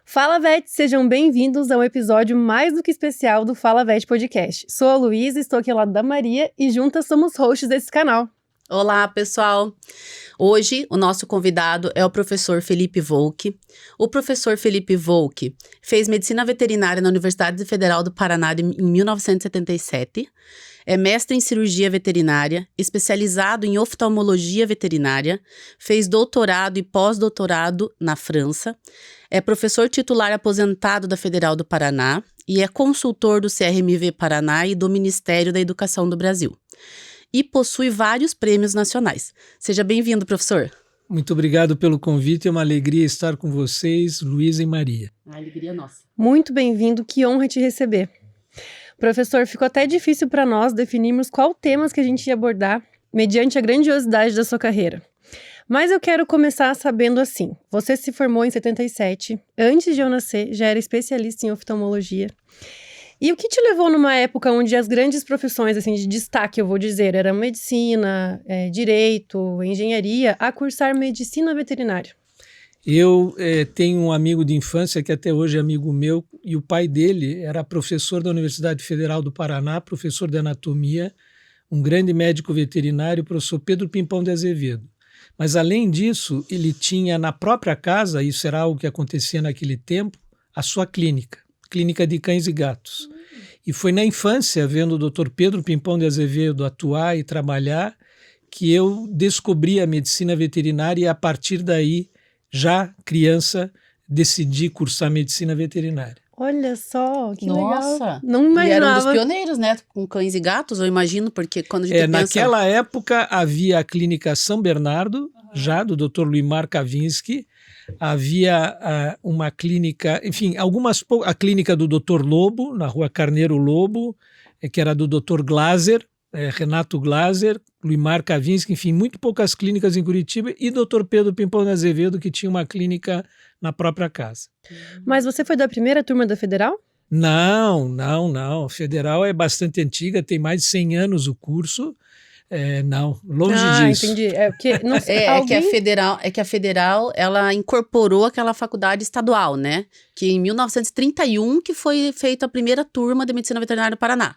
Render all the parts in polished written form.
Fala Vet, sejam bem-vindos a um episódio mais do que especial do Fala Vet Podcast. Sou a Luísa, estou aqui ao lado da Maria e juntas somos hosts desse canal. Olá, pessoal! Hoje, o nosso convidado é o professor Felipe Volk. O professor Felipe Volk fez medicina veterinária na Universidade Federal do Paraná em 1977. É mestre em cirurgia veterinária, especializado em oftalmologia veterinária, fez doutorado e pós-doutorado na França, é professor titular aposentado da Federal do Paraná e é consultor do CRMV Paraná e do Ministério da Educação do Brasil. E possui vários prêmios nacionais. Seja bem-vindo, professor. Muito obrigado pelo convite, é uma alegria estar com vocês, Luísa e Maria. A alegria é nossa. Muito bem-vindo, que honra te receber. Professor, ficou até difícil para nós definirmos qual temas que a gente ia abordar mediante a grandiosidade da sua carreira. Mas eu quero começar sabendo assim, você se formou em 77, antes de eu nascer, já era especialista em oftalmologia. E o que te levou numa época onde as grandes profissões assim, de destaque, eu vou dizer, eram medicina, direito, engenharia, a cursar medicina veterinária? Eu tenho um amigo de infância que até hoje é amigo meu, e o pai dele era professor da Universidade Federal do Paraná, professor de anatomia, um grande médico veterinário, o professor Pedro Pimpão de Azevedo. Mas, além disso, ele tinha na própria casa, isso era algo que acontecia naquele tempo, a sua clínica de cães e gatos. E foi na infância, vendo o Dr. Pedro Pimpão de Azevedo atuar e trabalhar, que eu descobri a medicina veterinária e, a partir daí, já criança, decidi cursar medicina veterinária. Olha só, que Nossa. legal. Não imaginava. E era um dos pioneiros, né? Com cães e gatos, eu imagino, porque quando a gente pensa... Naquela época havia a clínica São Bernardo, já do Dr. Luimar Kavinsky, havia uma clínica, enfim, a clínica do Dr. Lobo, na rua Carneiro Lobo, que era do Dr. Glaser, Renato Glaser, Luimar Kavinsky, enfim, muito poucas clínicas em Curitiba, e Dr. Pedro Pimpão de Azevedo, que tinha uma clínica na própria casa. Mas você foi da primeira turma da Federal? Não. A Federal é bastante antiga, tem mais de 100 anos o curso. Não, longe disso. Entendi. Não sei, que a Federal, ela incorporou aquela faculdade estadual, né? Que em 1931 que foi feita a primeira turma de medicina veterinária do Paraná.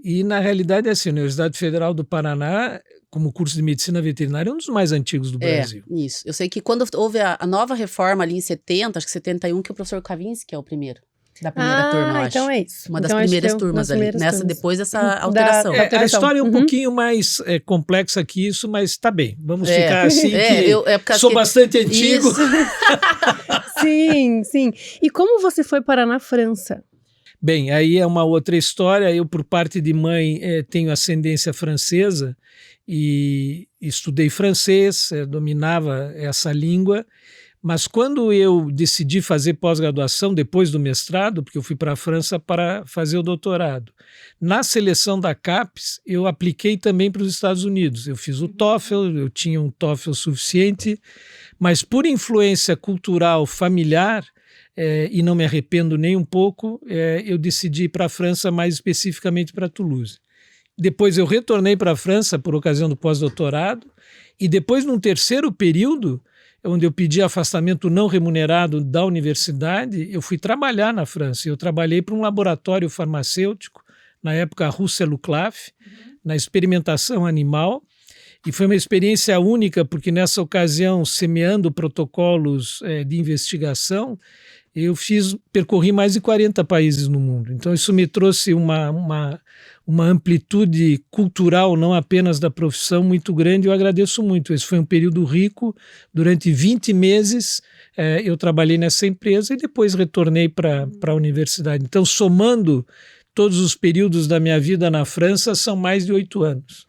E na realidade assim, a Universidade Federal do Paraná, como curso de medicina veterinária, é um dos mais antigos do Brasil. Isso. Eu sei que quando houve a nova reforma ali em 70, acho que 71, que o professor Kavinsky é o primeiro. Da primeira turma, eu acho. Então é isso. Uma das primeiras turmas ali. Depois dessa alteração. A história é um pouquinho mais complexa que isso, mas tá bem. Vamos ficar assim, sou bastante antigo. Sim. E como você foi parar na França? Bem, aí é uma outra história. Eu, por parte de mãe, tenho ascendência francesa e estudei francês, dominava essa língua. Mas quando eu decidi fazer pós-graduação, depois do mestrado, porque eu fui para a França para fazer o doutorado, na seleção da CAPES, eu apliquei também para os Estados Unidos. Eu fiz o TOEFL, eu tinha um TOEFL suficiente, mas por influência cultural familiar, e não me arrependo nem um pouco, eu decidi ir para a França, mais especificamente para Toulouse. Depois eu retornei para a França por ocasião do pós-doutorado, e depois, num terceiro período, onde eu pedi afastamento não remunerado da universidade, eu fui trabalhar na França. Eu trabalhei para um laboratório farmacêutico, na época Roussel-Claff, na experimentação animal, e foi uma experiência única, porque nessa ocasião, semeando protocolos de investigação, eu percorri mais de 40 países no mundo. Então isso me trouxe uma amplitude cultural, não apenas da profissão, muito grande. Eu agradeço muito. Esse foi um período rico. Durante 20 meses eu trabalhei nessa empresa e depois retornei para a universidade. Então, somando todos os períodos da minha vida na França, são mais de 8 anos.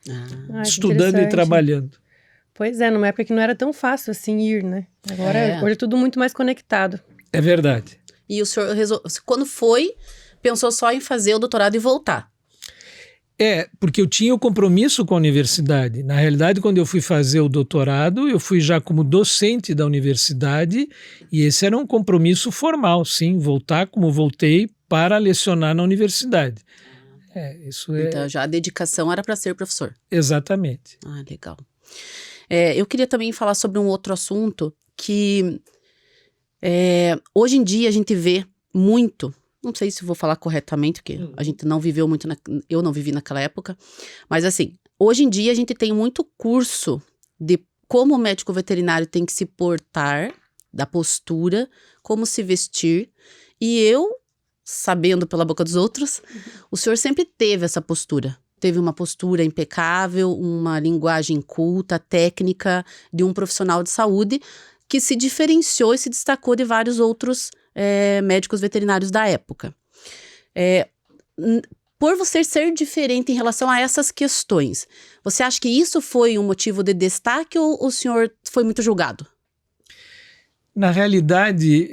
Estudando e trabalhando. Pois é, numa época que não era tão fácil assim ir, né? Agora, hoje é tudo muito mais conectado. É verdade. E o senhor, quando pensou só em fazer o doutorado e voltar? Porque eu tinha o compromisso com a universidade. Na realidade, quando eu fui fazer o doutorado, eu fui já como docente da universidade e esse era um compromisso formal, sim, voltar como voltei para lecionar na universidade. Então, já a dedicação era para ser professor. Exatamente. Legal. Eu queria também falar sobre um outro assunto que hoje em dia a gente vê muito, não sei se vou falar corretamente, porque a gente não viveu muito, eu não vivi naquela época, mas assim, hoje em dia a gente tem muito curso de como o médico veterinário tem que se portar, da postura, como se vestir, e eu, sabendo pela boca dos outros, o senhor sempre teve essa postura. Teve uma postura impecável, uma linguagem culta, técnica de um profissional de saúde que se diferenciou e se destacou de vários outros médicos veterinários da época. Por você ser diferente em relação a essas questões, você acha que isso foi um motivo de destaque ou o senhor foi muito julgado? Na realidade,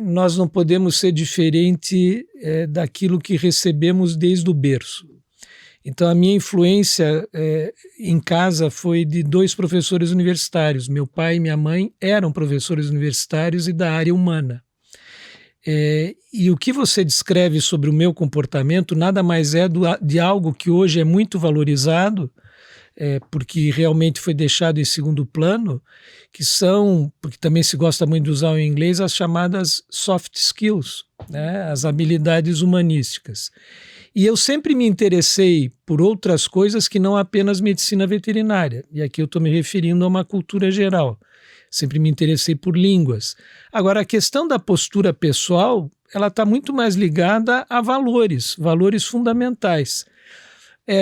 nós não podemos ser diferente daquilo que recebemos desde o berço. Então, a minha influência em casa foi de 2 professores universitários. Meu pai e minha mãe eram professores universitários e da área humana. E o que você descreve sobre o meu comportamento nada mais é de algo que hoje é muito valorizado, porque realmente foi deixado em segundo plano, que são, porque também se gosta muito de usar o inglês, as chamadas soft skills, né? As habilidades humanísticas. E eu sempre me interessei por outras coisas que não apenas medicina veterinária. E aqui eu estou me referindo a uma cultura geral. Sempre me interessei por línguas. Agora, a questão da postura pessoal, ela está muito mais ligada a valores fundamentais.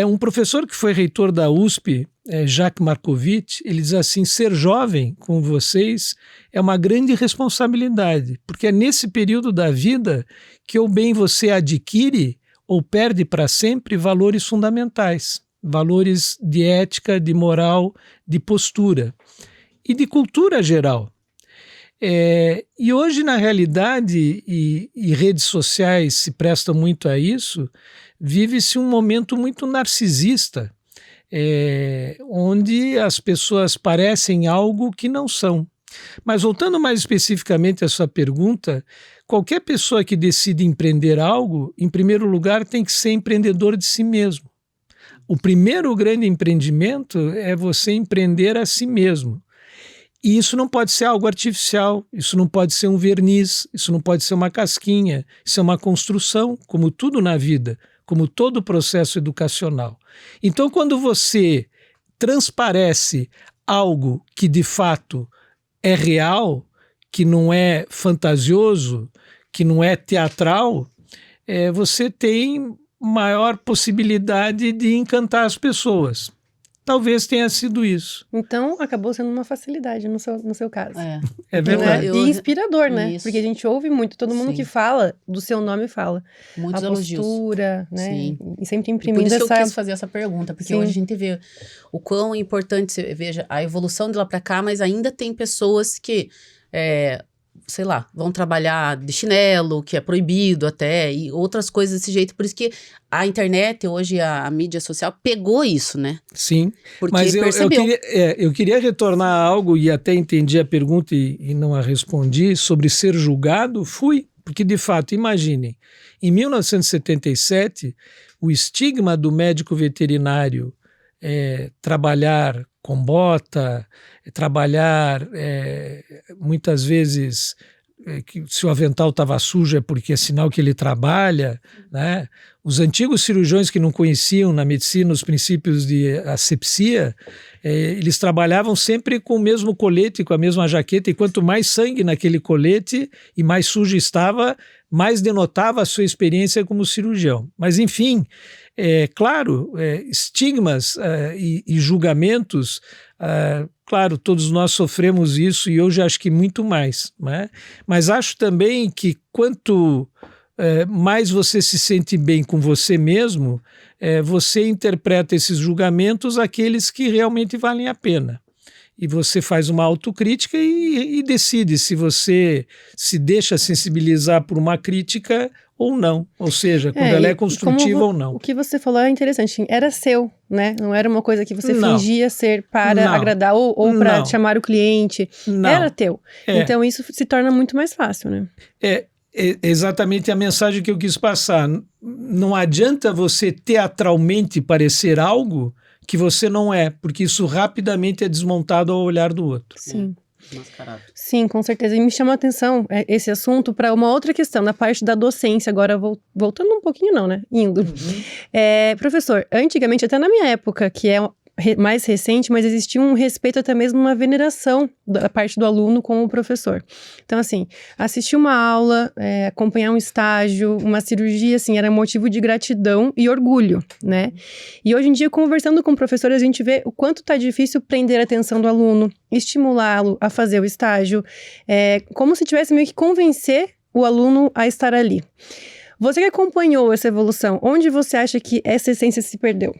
Um professor que foi reitor da USP, Jacques Markovitch, ele diz assim: ser jovem com vocês é uma grande responsabilidade, porque é nesse período da vida que ou bem você adquire ou perde para sempre valores fundamentais, valores de ética, de moral, de postura e de cultura geral. E hoje, na realidade, e redes sociais se prestam muito a isso, vive-se um momento muito narcisista, onde as pessoas parecem algo que não são. Mas voltando mais especificamente à sua pergunta, qualquer pessoa que decide empreender algo, em primeiro lugar, tem que ser empreendedor de si mesmo. O primeiro grande empreendimento é você empreender a si mesmo. E isso não pode ser algo artificial, isso não pode ser um verniz, isso não pode ser uma casquinha, isso é uma construção, como tudo na vida, como todo processo educacional. Então, quando você transparece algo que de fato é real, que não é fantasioso, que não é teatral, você tem maior possibilidade de encantar as pessoas. Talvez tenha sido isso. Então, acabou sendo uma facilidade no seu caso. É verdade. E inspirador, né? Isso. Porque a gente ouve muito, todo mundo Sim. que fala do seu nome fala. Muitos a elogios. postura, né? Sim. E sempre E imprimindo por isso que essa... eu quis fazer essa pergunta, porque Sim. hoje a gente vê o quão importante, você veja a evolução de lá pra cá, mas ainda tem pessoas que, sei lá, vão trabalhar de chinelo, que é proibido até, e outras coisas desse jeito. Por isso que a internet, hoje a mídia social, pegou isso, né? Sim, Porque mas percebeu. eu queria retornar a algo, e até entendi a pergunta e não a respondi, sobre ser julgado. Fui, porque de fato, imaginem, em 1977, o estigma do médico veterinário trabalhar com bota, trabalhar muitas vezes que se o avental estava sujo é porque é sinal que ele trabalha, né? Os antigos cirurgiões que não conheciam na medicina os princípios de asepsia, eles trabalhavam sempre com o mesmo colete, com a mesma jaqueta, e quanto mais sangue naquele colete e mais sujo estava, mais denotava a sua experiência como cirurgião. Mas enfim, claro, estigmas e julgamentos, claro, todos nós sofremos isso e hoje acho que muito mais, né? Mas acho também que quanto mais você se sente bem com você mesmo, você interpreta esses julgamentos aqueles que realmente valem a pena. E você faz uma autocrítica e decide se você se deixa sensibilizar por uma crítica ou não. Ou seja, quando ela é construtiva ou não. O que você falou é interessante. Era seu, né? Não era uma coisa que você Não. fingia ser para Não. agradar ou para Não. chamar o cliente. Não. Era teu. É. Então isso se torna muito mais fácil, né? É exatamente a mensagem que eu quis passar. Não adianta você teatralmente parecer algo que você não é, porque isso rapidamente é desmontado ao olhar do outro. Sim. Mascarado. Sim, com certeza. E me chama a atenção esse assunto para uma outra questão, na parte da docência, agora voltando um pouquinho não, né? Indo. Professor, antigamente, até na minha época, que é mais recente, mas existia um respeito, até mesmo uma veneração da parte do aluno com o professor. Então, assim, assistir uma aula, acompanhar um estágio, uma cirurgia, assim, era motivo de gratidão e orgulho, né? E hoje em dia, conversando com professores, a gente vê o quanto tá difícil prender a atenção do aluno, estimulá-lo a fazer o estágio, como se tivesse meio que convencer o aluno a estar ali. Você que acompanhou essa evolução, onde você acha que essa essência se perdeu?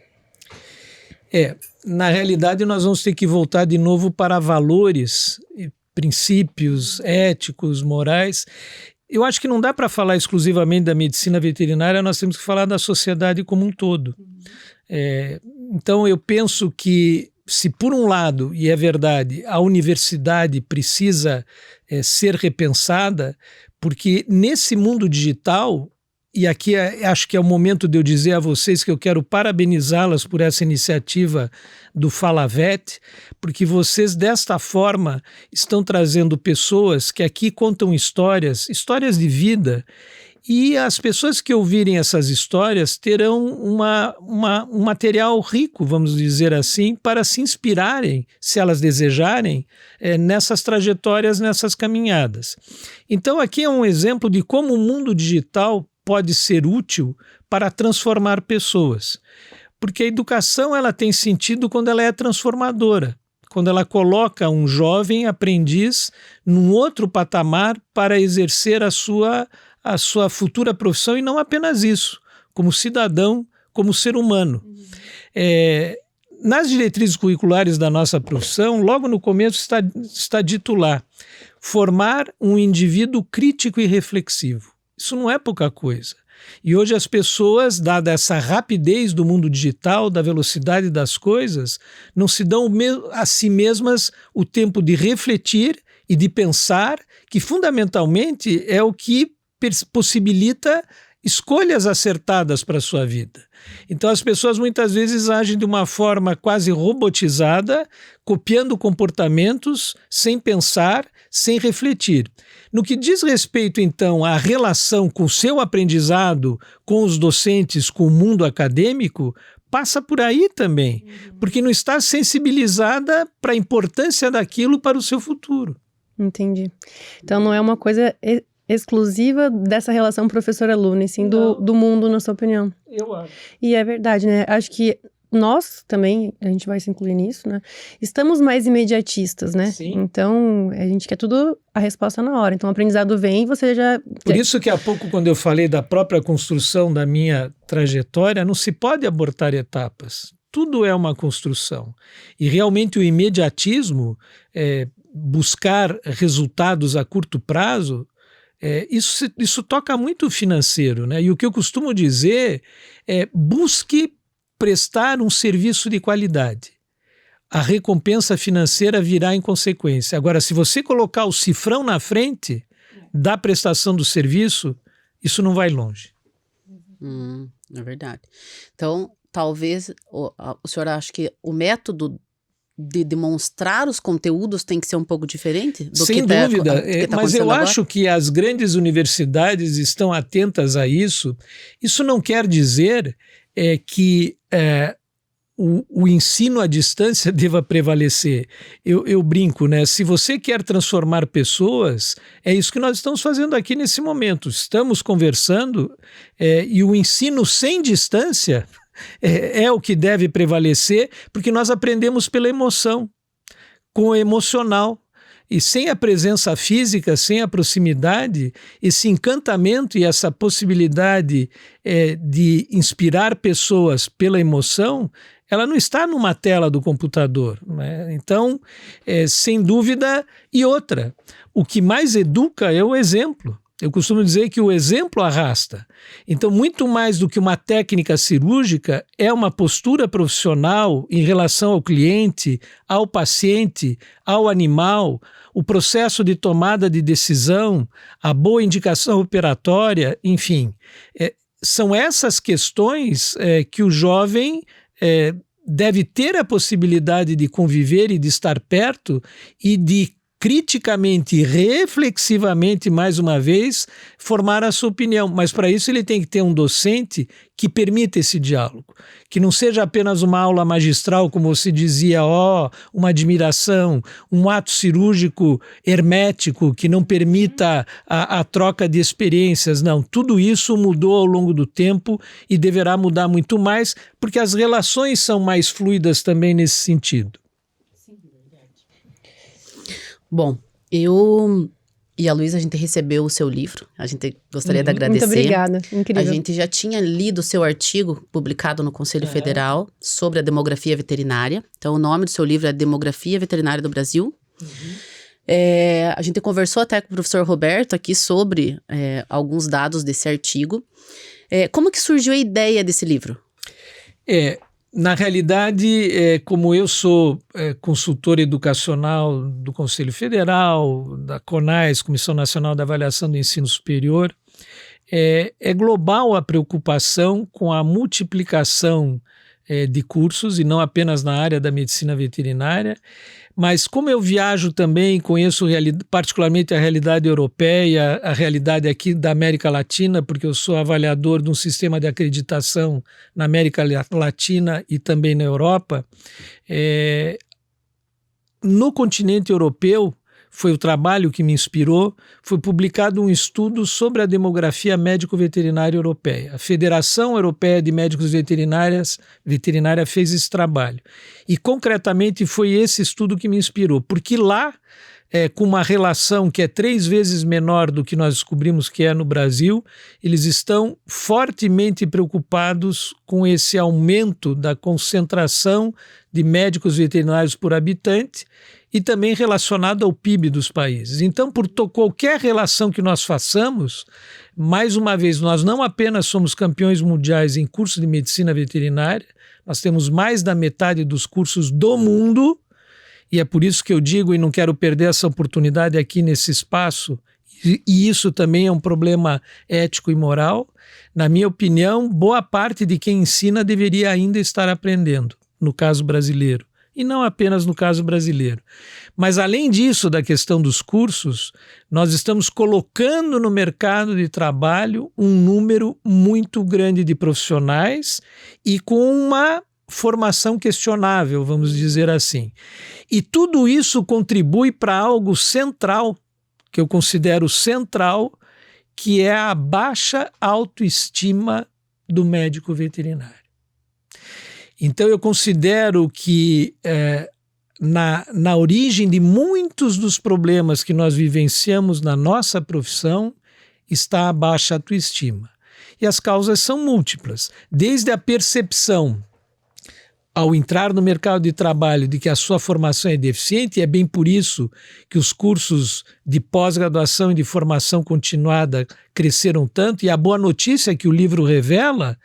Na realidade, nós vamos ter que voltar de novo para valores, princípios éticos, morais. Eu acho que não dá para falar exclusivamente da medicina veterinária, nós temos que falar da sociedade como um todo. Então, eu penso que, se por um lado, e é verdade, a universidade precisa ser repensada, porque nesse mundo digital, e aqui acho que é o momento de eu dizer a vocês que eu quero parabenizá-las por essa iniciativa do Falavet, porque vocês desta forma estão trazendo pessoas que aqui contam histórias de vida, e as pessoas que ouvirem essas histórias terão um material rico, vamos dizer assim, para se inspirarem, se elas desejarem, nessas trajetórias, nessas caminhadas. Então aqui é um exemplo de como o mundo digital pode ser útil para transformar pessoas. Porque a educação ela tem sentido quando ela é transformadora, quando ela coloca um jovem aprendiz num outro patamar para exercer a sua futura profissão, e não apenas isso, como cidadão, como ser humano. Nas diretrizes curriculares da nossa profissão, logo no começo está dito lá, formar um indivíduo crítico e reflexivo. Isso não é pouca coisa. E hoje as pessoas, dada essa rapidez do mundo digital, da velocidade das coisas, não se dão a si mesmas o tempo de refletir e de pensar, que fundamentalmente é o que possibilita escolhas acertadas para a sua vida. Então as pessoas muitas vezes agem de uma forma quase robotizada, copiando comportamentos, sem pensar, sem refletir. No que diz respeito, então, à relação com o seu aprendizado, com os docentes, com o mundo acadêmico, passa por aí também, porque não está sensibilizada para a importância daquilo para o seu futuro. Entendi. Então não é uma coisa exclusiva dessa relação professor-aluno, e sim do mundo, na sua opinião. Eu acho. E é verdade, né? Acho que nós também, a gente vai se incluir nisso, né? Estamos mais imediatistas, né? Sim. Então, a gente quer tudo a resposta na hora. Então, o aprendizado vem e você já... Por isso que há pouco, quando eu falei da própria construção da minha trajetória, não se pode abortar etapas. Tudo é uma construção. E realmente o imediatismo, buscar resultados a curto prazo, isso toca muito o financeiro, né? E o que eu costumo dizer é busque prestar um serviço de qualidade. A recompensa financeira virá em consequência. Agora, se você colocar o cifrão na frente da prestação do serviço, isso não vai longe. É verdade. Então, talvez o senhor acha que o método de demonstrar os conteúdos tem que ser um pouco diferente do Sem que dúvida, tá mas eu agora? acho que as grandes universidades estão atentas a isso. Isso não quer dizer que o ensino à distância deva prevalecer. Eu brinco, né? Se você quer transformar pessoas, é isso que nós estamos fazendo aqui nesse momento. Estamos conversando e o ensino sem distância é o que deve prevalecer, porque nós aprendemos pela emoção, com o emocional. E sem a presença física, sem a proximidade, esse encantamento e essa possibilidade de inspirar pessoas pela emoção, ela não está numa tela do computador, né? Então, sem dúvida, e outra, o que mais educa é o exemplo. Eu costumo dizer que o exemplo arrasta. Então, muito mais do que uma técnica cirúrgica, é uma postura profissional em relação ao cliente, ao paciente, ao animal, o processo de tomada de decisão, a boa indicação operatória, enfim. São essas questões que o jovem deve ter a possibilidade de conviver e de estar perto e de criticamente e reflexivamente, mais uma vez, formar a sua opinião. Mas para isso ele tem que ter um docente que permita esse diálogo, que não seja apenas uma aula magistral, como você dizia, uma admiração, um ato cirúrgico hermético que não permita a troca de experiências. Não, tudo isso mudou ao longo do tempo e deverá mudar muito mais, porque as relações são mais fluidas também nesse sentido. Bom, eu e a Luísa, a gente recebeu o seu livro. A gente gostaria de agradecer. Muito obrigada, incrível. A gente já tinha lido o seu artigo publicado no Conselho Federal sobre a demografia veterinária. Então, o nome do seu livro é Demografia Veterinária do Brasil. A gente conversou até com o professor Roberto aqui sobre alguns dados desse artigo. Como que surgiu a ideia desse livro? Na realidade, como eu sou consultor educacional do Conselho Federal, da CONAS, Comissão Nacional da Avaliação do Ensino Superior, é global a preocupação com a multiplicação de cursos, e não apenas na área da medicina veterinária, mas como eu viajo também, conheço particularmente a realidade europeia, a realidade aqui da América Latina, porque eu sou avaliador de um sistema de acreditação na América Latina e também na Europa. No continente europeu, foi o trabalho que me inspirou, foi publicado um estudo sobre a demografia médico-veterinária europeia. A Federação Europeia de Médicos Veterinária fez esse trabalho. E, concretamente, foi esse estudo que me inspirou, porque lá, com uma relação que é 3 vezes menor do que nós descobrimos que é no Brasil, eles estão fortemente preocupados com esse aumento da concentração de médicos veterinários por habitante, e também relacionado ao PIB dos países. Então, por qualquer relação que nós façamos, mais uma vez, nós não apenas somos campeões mundiais em cursos de medicina veterinária, nós temos mais da metade dos cursos do mundo, e é por isso que eu digo, e não quero perder essa oportunidade aqui nesse espaço, e isso também é um problema ético e moral. Na minha opinião, boa parte de quem ensina deveria ainda estar aprendendo, no caso brasileiro. E não apenas no caso brasileiro. Mas, além disso, da questão dos cursos, nós estamos colocando no mercado de trabalho um número muito grande de profissionais e com uma formação questionável, vamos dizer assim. E tudo isso contribui para algo central, que eu considero central, que é a baixa autoestima do médico veterinário. Então, eu considero que na origem de muitos dos problemas que nós vivenciamos na nossa profissão está a baixa autoestima. E as causas são múltiplas, desde a percepção, ao entrar no mercado de trabalho, de que a sua formação é deficiente, e é bem por isso que os cursos de pós-graduação e de formação continuada cresceram tanto, e a boa notícia que o livro revela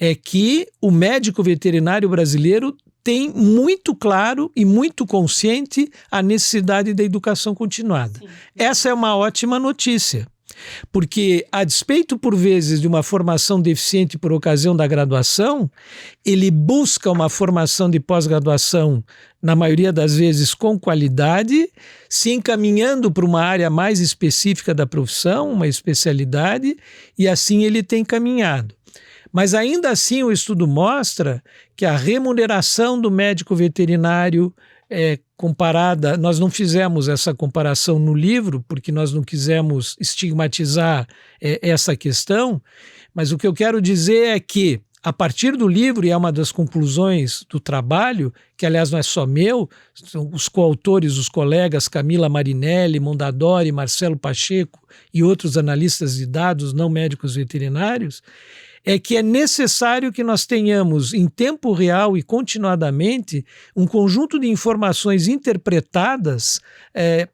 é que o médico veterinário brasileiro tem muito claro e muito consciente a necessidade da educação continuada. Sim. Essa é uma ótima notícia, porque, a despeito, por vezes, de uma formação deficiente por ocasião da graduação, ele busca uma formação de pós-graduação, na maioria das vezes, com qualidade, se encaminhando para uma área mais específica da profissão, uma especialidade, e assim ele tem caminhado. Mas ainda assim o estudo mostra que a remuneração do médico veterinário comparada, nós não fizemos essa comparação no livro, porque nós não quisemos estigmatizar essa questão, mas o que eu quero dizer é que, a partir do livro, e é uma das conclusões do trabalho, que aliás não é só meu, são os coautores, os colegas Camila Marinelli, Mondadori, Marcelo Pacheco e outros analistas de dados não médicos veterinários, é que é necessário que nós tenhamos em tempo real e continuadamente um conjunto de informações interpretadas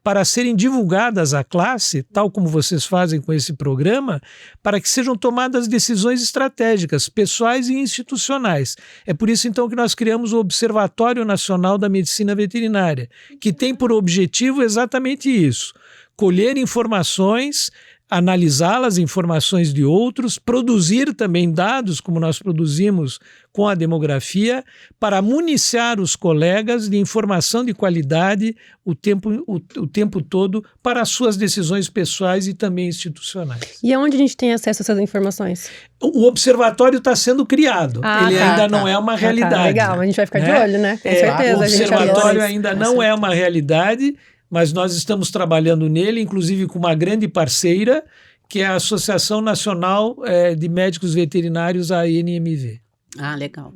para serem divulgadas à classe, tal como vocês fazem com esse programa, para que sejam tomadas decisões estratégicas, pessoais e institucionais. É por isso, então, que nós criamos o Observatório Nacional da Medicina Veterinária, que tem por objetivo exatamente isso: colher informações, analisá-las, informações de outros, produzir também dados, como nós produzimos com a demografia, para municiar os colegas de informação de qualidade o tempo todo para as suas decisões pessoais e também institucionais. E aonde a gente tem acesso a essas informações? O observatório está sendo criado. Ele ainda não é uma realidade. Legal, a gente vai ficar de olho, né? Com certeza. O observatório ainda não é uma realidade, mas nós estamos trabalhando nele, inclusive com uma grande parceira, que é a Associação Nacional de Médicos Veterinários, a ANMV. Ah, legal.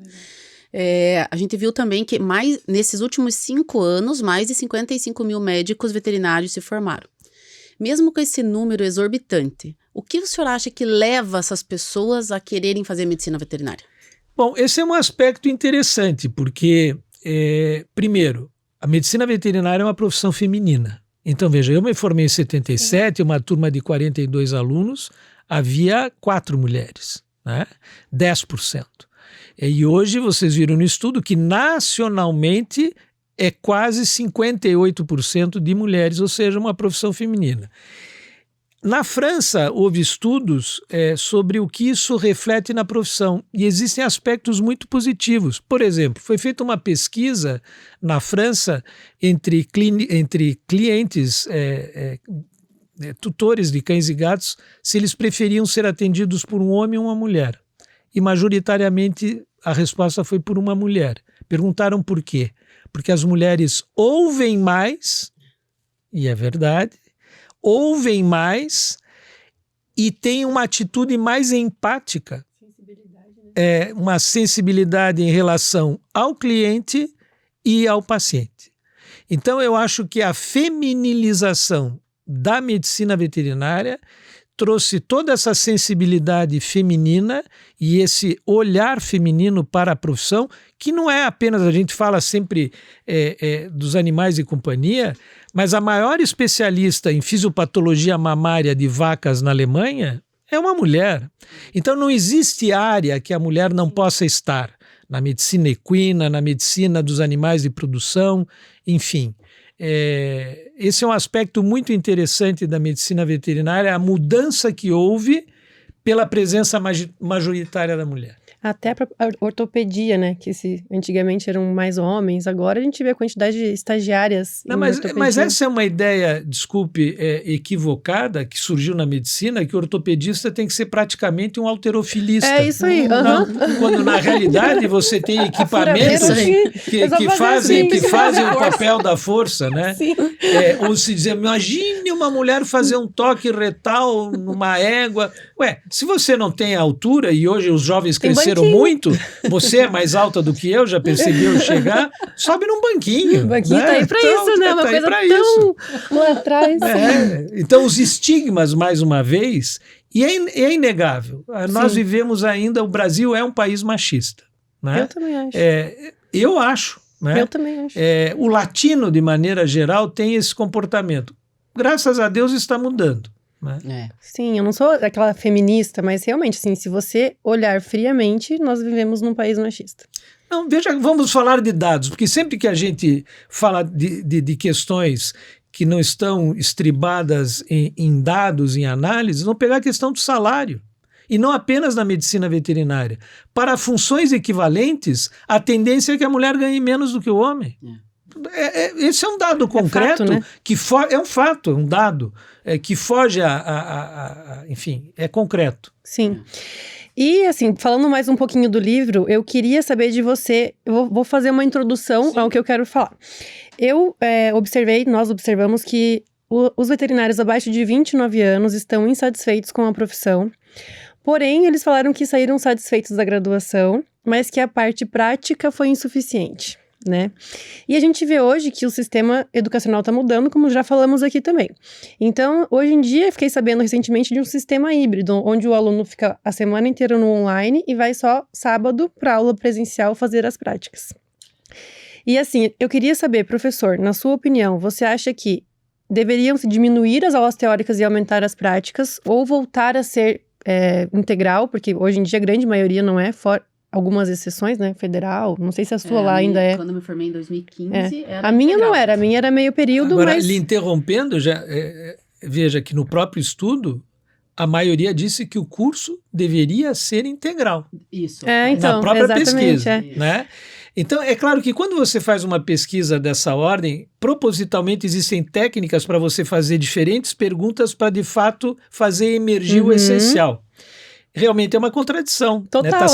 A gente viu também que nesses últimos 5 anos, mais de 55 mil médicos veterinários se formaram. Mesmo com esse número exorbitante, o que o senhor acha que leva essas pessoas a quererem fazer medicina veterinária? Bom, esse é um aspecto interessante, porque, primeiro, a medicina veterinária é uma profissão feminina. Então, veja, eu me formei em 77, uma turma de 42 alunos, havia 4 mulheres, né? 10%. E hoje vocês viram no estudo que nacionalmente é quase 58% de mulheres, ou seja, uma profissão feminina. Na França, houve estudos sobre o que isso reflete na profissão e existem aspectos muito positivos. Por exemplo, foi feita uma pesquisa na França entre clientes, tutores de cães e gatos, se eles preferiam ser atendidos por um homem ou uma mulher. E majoritariamente a resposta foi por uma mulher. Perguntaram por quê? Porque as mulheres ouvem mais, e é verdade, ouvem mais e têm uma atitude mais empática, uma sensibilidade em relação ao cliente e ao paciente. Então, eu acho que a feminilização da medicina veterinária trouxe toda essa sensibilidade feminina e esse olhar feminino para a profissão, que não é apenas, a gente fala sempre dos animais de companhia, mas a maior especialista em fisiopatologia mamária de vacas na Alemanha é uma mulher. Então não existe área que a mulher não possa estar, na medicina equina, na medicina dos animais de produção, enfim. Esse é um aspecto muito interessante da medicina veterinária, a mudança que houve pela presença majoritária da mulher. Até para a ortopedia, né? Que antigamente eram mais homens, agora a gente vê a quantidade de estagiárias. Não, mas essa é uma ideia, desculpe, equivocada, que surgiu na medicina, que o ortopedista tem que ser praticamente um halterofilista. É isso aí. Quando na realidade você tem equipamentos que fazem o papel da força, né? Ou se dizer, imagine uma mulher fazer um toque retal numa égua. Se você não tem a altura, e hoje os jovens cresceram muito, você é mais alta do que eu, já percebi eu chegar, sobe num banquinho. O banquinho tá aí pra isso, né? Uma coisa tão lá atrás. Então, os estigmas, mais uma vez, e é inegável. Nós vivemos ainda, o Brasil é um país machista. Né? Eu também acho. Eu acho. Né? Eu também acho. O latino, de maneira geral, tem esse comportamento. Graças a Deus está mudando. Né? Sim, eu não sou aquela feminista, mas realmente, assim, se você olhar friamente, nós vivemos num país machista. Não, veja, vamos falar de dados, porque sempre que a gente fala de questões que não estão estribadas em dados, em análise, vamos pegar a questão do salário. E não apenas na medicina veterinária. Para funções equivalentes, a tendência é que a mulher ganhe menos do que o homem. Esse é um dado concreto, fato, né? Que é um fato, um dado que foge enfim, é concreto. Sim. E, assim, falando mais um pouquinho do livro, eu queria saber de você, eu vou fazer uma introdução ao que eu quero falar. Nós observamos que os veterinários abaixo de 29 anos estão insatisfeitos com a profissão, porém, eles falaram que saíram satisfeitos da graduação, mas que a parte prática foi insuficiente. Né? E a gente vê hoje que o sistema educacional está mudando, como já falamos aqui também. Então, hoje em dia, fiquei sabendo recentemente de um sistema híbrido, onde o aluno fica a semana inteira no online e vai só sábado para aula presencial fazer as práticas. E assim, eu queria saber, professor, na sua opinião, você acha que deveriam se diminuir as aulas teóricas e aumentar as práticas, ou voltar a ser integral, porque hoje em dia a grande maioria não é, algumas exceções, né? Federal, não sei se a sua lá ainda é. Quando eu me formei em 2015, era a minha integral. não era, a minha era meio período, Agora, mas... lhe interrompendo, veja que no próprio estudo, a maioria disse que o curso deveria ser integral. Isso. Então, na própria exatamente, pesquisa, né? Então, é claro que quando você faz uma pesquisa dessa ordem, propositalmente existem técnicas para você fazer diferentes perguntas para, de fato, fazer emergir o essencial. Realmente é uma contradição. Total.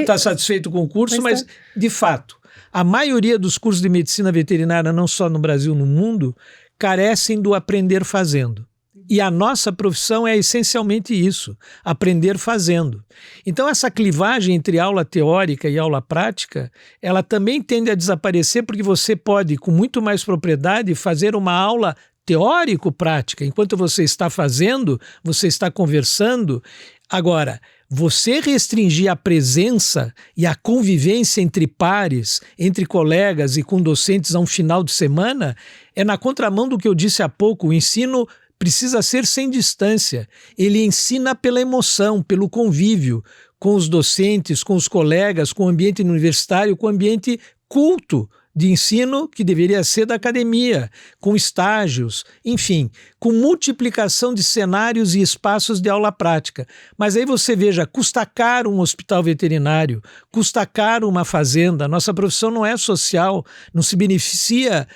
Tá satisfeito com o curso, mas, de fato, a maioria dos cursos de medicina veterinária, não só no Brasil, no mundo, carecem do aprender fazendo. E a nossa profissão é essencialmente isso, aprender fazendo. Então essa clivagem entre aula teórica e aula prática, ela também tende a desaparecer porque você pode, com muito mais propriedade, fazer uma aula teórico-prática. Enquanto você está fazendo, você está conversando. Agora, você restringir a presença e a convivência entre pares, entre colegas e com docentes a um final de semana, é na contramão do que eu disse há pouco, o ensino precisa ser sem distância. Ele ensina pela emoção, pelo convívio com os docentes, com os colegas, com o ambiente universitário, com o ambiente culto de ensino que deveria ser da academia, com estágios, enfim, com multiplicação de cenários e espaços de aula prática. Mas aí você veja, custa caro um hospital veterinário, custa caro uma fazenda, nossa profissão não é social, não se beneficia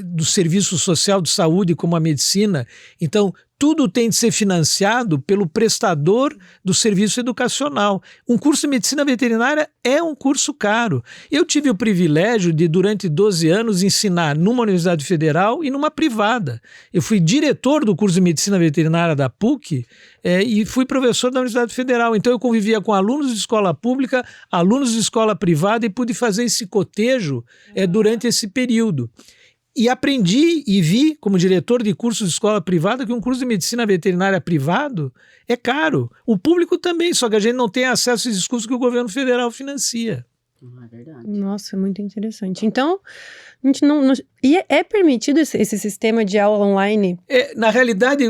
do serviço social de saúde como a medicina. Então, tudo tem de ser financiado pelo prestador do serviço educacional. Um curso de medicina veterinária é um curso caro. Eu tive o privilégio de, durante 12 anos, ensinar numa universidade federal e numa privada. Eu fui diretor do curso de medicina veterinária da PUC e fui professor da Universidade Federal. Então eu convivia com alunos de escola pública, alunos de escola privada e pude fazer esse cotejo durante esse período. E aprendi e vi, como diretor de curso de escola privada, que um curso de medicina veterinária privado é caro. O público também, só que a gente não tem acesso a esses cursos que o governo federal financia. É verdade. Nossa, é muito interessante. Então, a gente não... E é permitido esse sistema de aula online? Na realidade,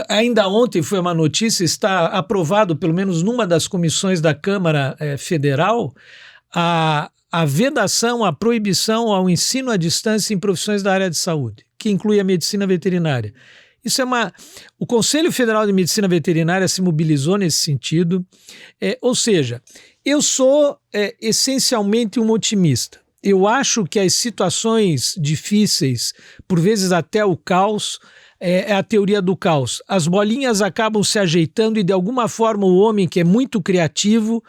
ainda ontem foi uma notícia, está aprovado, pelo menos numa das comissões da Câmara Federal, a vedação, a proibição ao ensino à distância em profissões da área de saúde, que inclui a medicina veterinária. O Conselho Federal de Medicina Veterinária se mobilizou nesse sentido, ou seja, eu sou essencialmente um otimista. Eu acho que as situações difíceis, por vezes até o caos, é a teoria do caos. As bolinhas acabam se ajeitando e, de alguma forma, o homem, que é muito criativo,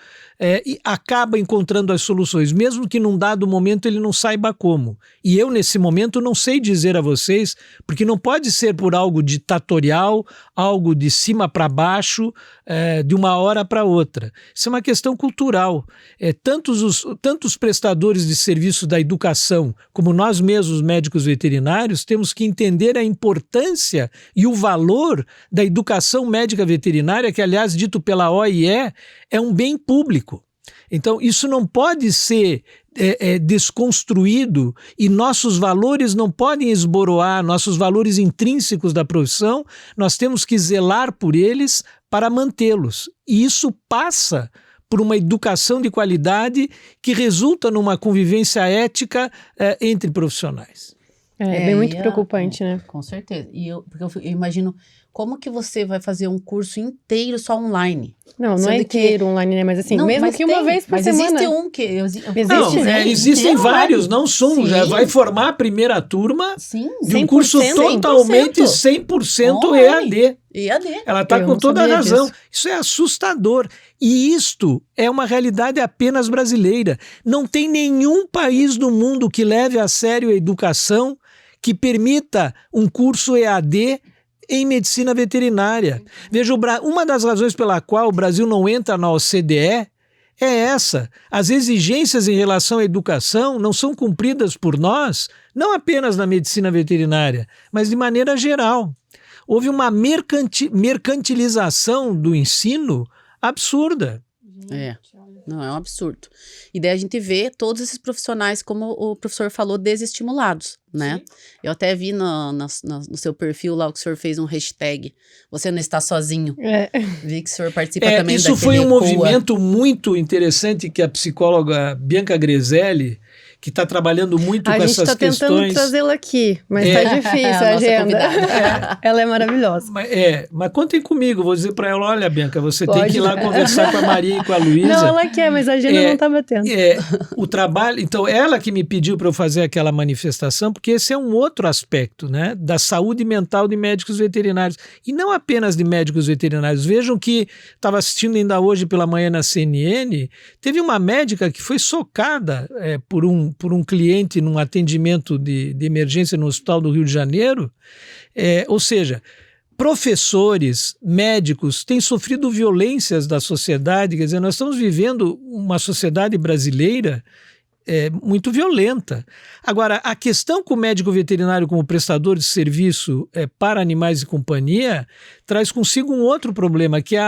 acaba encontrando as soluções, mesmo que num dado momento ele não saiba como. E eu, nesse momento, não sei dizer a vocês, porque não pode ser por algo ditatorial, algo de cima para baixo, de uma hora para outra. Isso é uma questão cultural. Tantos prestadores de serviço da educação, como nós mesmos, médicos veterinários, temos que entender a importância e o valor da educação médica veterinária, que, aliás, dito pela OIE, é um bem público. Então, isso não pode ser desconstruído e nossos valores não podem esboroar, nossos valores intrínsecos da profissão, nós temos que zelar por eles para mantê-los. E isso passa por uma educação de qualidade que resulta numa convivência ética entre profissionais. É muito preocupante, né? Com certeza. Porque eu imagino como que você vai fazer um curso inteiro só online. Não é inteiro online, né? Mas assim, não, mesmo mas que uma vez por semana. Existe um que... Existem vários, não sum. Já vai formar a primeira turma de um curso totalmente 100% EAD. Ela está com toda a razão. Disso. Isso é assustador. E isto é uma realidade apenas brasileira. Não tem nenhum país do mundo que leve a sério a educação que permita um curso EAD em medicina veterinária. Veja, uma das razões pela qual o Brasil não entra na OCDE é essa. As exigências em relação à educação não são cumpridas por nós, não apenas na medicina veterinária, mas de maneira geral. Houve uma mercantilização do ensino absurda. Não, é um absurdo. E daí a gente vê todos esses profissionais, como o professor falou, desestimulados, né? Sim. Eu até vi no seu perfil lá que o senhor fez um hashtag, você não está sozinho. Vi que o senhor participa também daquele Isso foi um movimento muito interessante que a psicóloga Bianca Greselli, que está trabalhando muito com essas A gente está tentando trazê-la aqui, mas está difícil a agenda. Ela é maravilhosa. Mas contem comigo, vou dizer para ela, olha, Bianca, você tem que ir lá conversar com a Maria e com a Luísa. Não, ela quer, mas a agenda não está batendo. O trabalho, então, ela que me pediu para eu fazer aquela manifestação, porque esse é um outro aspecto, né, da saúde mental de médicos veterinários. E não apenas de médicos veterinários. Vejam que estava assistindo ainda hoje pela manhã na CNN, teve uma médica que foi socada por um cliente num atendimento de emergência no Hospital do Rio de Janeiro. Ou seja, professores, médicos têm sofrido violências da sociedade. Quer dizer, nós estamos vivendo uma sociedade brasileira muito violenta. Agora, a questão com o médico veterinário como prestador de serviço para animais de companhia traz consigo um outro problema, que é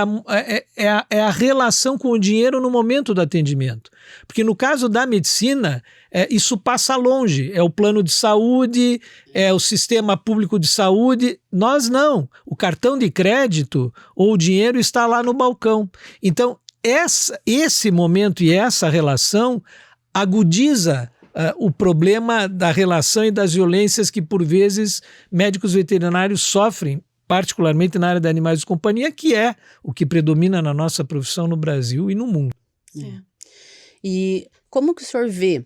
a relação com o dinheiro no momento do atendimento. Porque no caso da medicina, isso passa longe. É o plano de saúde, é o sistema público de saúde. Nós não. O cartão de crédito ou o dinheiro está lá no balcão. Então, esse momento e essa relação agudiza o problema da relação e das violências que, por vezes, médicos veterinários sofrem, particularmente na área de animais de companhia, que é o que predomina na nossa profissão no Brasil e no mundo. E como que o senhor vê?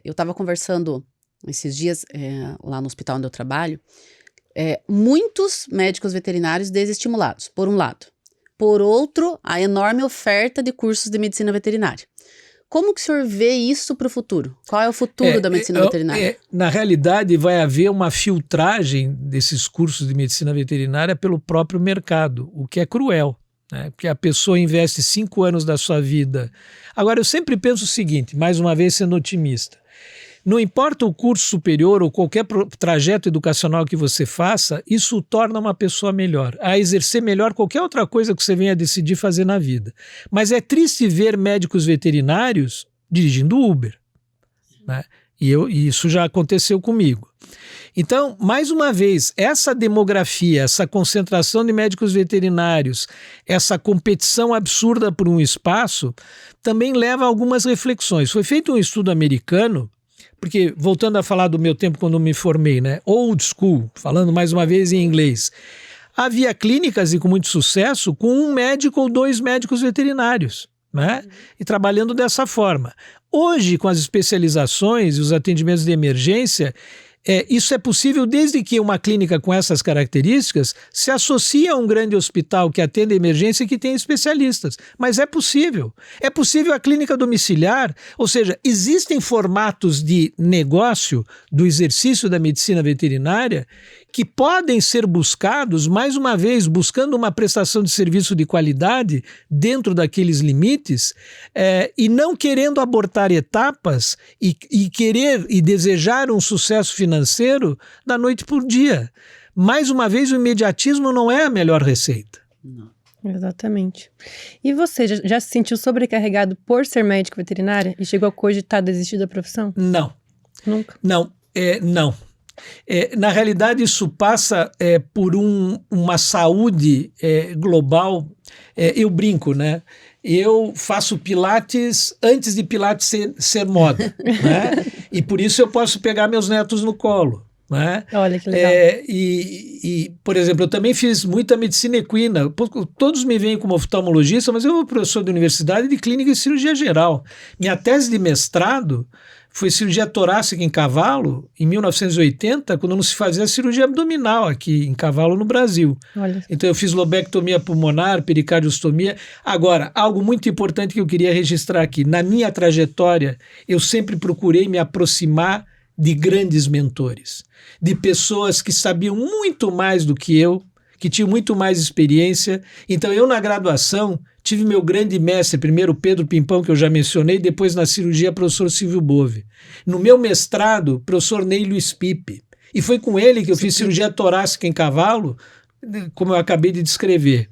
Eu estava conversando esses dias lá no hospital onde eu trabalho, muitos médicos veterinários desestimulados, por um lado. Por outro, a enorme oferta de cursos de medicina veterinária. Como que o senhor vê isso para o futuro? Qual é o futuro da medicina veterinária? Na realidade, vai haver uma filtragem desses cursos de medicina veterinária pelo próprio mercado, o que é cruel, né? Porque a pessoa investe 5 anos da sua vida. Agora, eu sempre penso o seguinte, mais uma vez sendo otimista, não importa o curso superior ou qualquer trajeto educacional que você faça, isso torna uma pessoa melhor, a exercer melhor qualquer outra coisa que você venha decidir fazer na vida. Mas é triste ver médicos veterinários dirigindo Uber, né? E isso já aconteceu comigo. Então, mais uma vez, essa demografia, essa concentração de médicos veterinários, essa competição absurda por um espaço, também leva a algumas reflexões. Foi feito um estudo americano, porque, voltando a falar do meu tempo quando me formei, né? Old school, falando mais uma vez em inglês, havia clínicas e com muito sucesso com 1 médico ou 2 médicos veterinários, né? E trabalhando dessa forma. Hoje, com as especializações e os atendimentos de emergência, isso é possível desde que uma clínica com essas características se associe a um grande hospital que atende emergência e que tem especialistas. Mas é possível. É possível a clínica domiciliar, ou seja, existem formatos de negócio do exercício da medicina veterinária que podem ser buscados, mais uma vez, buscando uma prestação de serviço de qualidade dentro daqueles limites, e não querendo abortar etapas e querer e desejar um sucesso financeiro da noite por dia. Mais uma vez, o imediatismo não é a melhor receita. Não. Exatamente. E você já se sentiu sobrecarregado por ser médico veterinário e chegou a cogitar desistir da profissão? Não. Nunca? Não. Não. Na realidade, isso passa por uma saúde global. Eu brinco, né? Eu faço pilates antes de pilates ser moda, né? E por isso eu posso pegar meus netos no colo, né? Olha que legal. Por exemplo, eu também fiz muita medicina equina. Todos me veem como oftalmologista, mas eu sou professor de universidade de clínica e cirurgia geral. Minha tese de mestrado foi cirurgia torácica em cavalo, em 1980, quando não se fazia cirurgia abdominal aqui em cavalo no Brasil. Olha. Então eu fiz lobectomia pulmonar, pericardiostomia. Agora, algo muito importante que eu queria registrar aqui. Na minha trajetória, eu sempre procurei me aproximar de grandes mentores, de pessoas que sabiam muito mais do que eu, que tinham muito mais experiência. Então eu, na graduação, tive meu grande mestre, primeiro Pedro Pimpão, que eu já mencionei, depois na cirurgia, professor Silvio Bove. No meu mestrado, professor Ney Luiz Pipe. E foi com ele que eu fiz cirurgia torácica em cavalo, como eu acabei de descrever.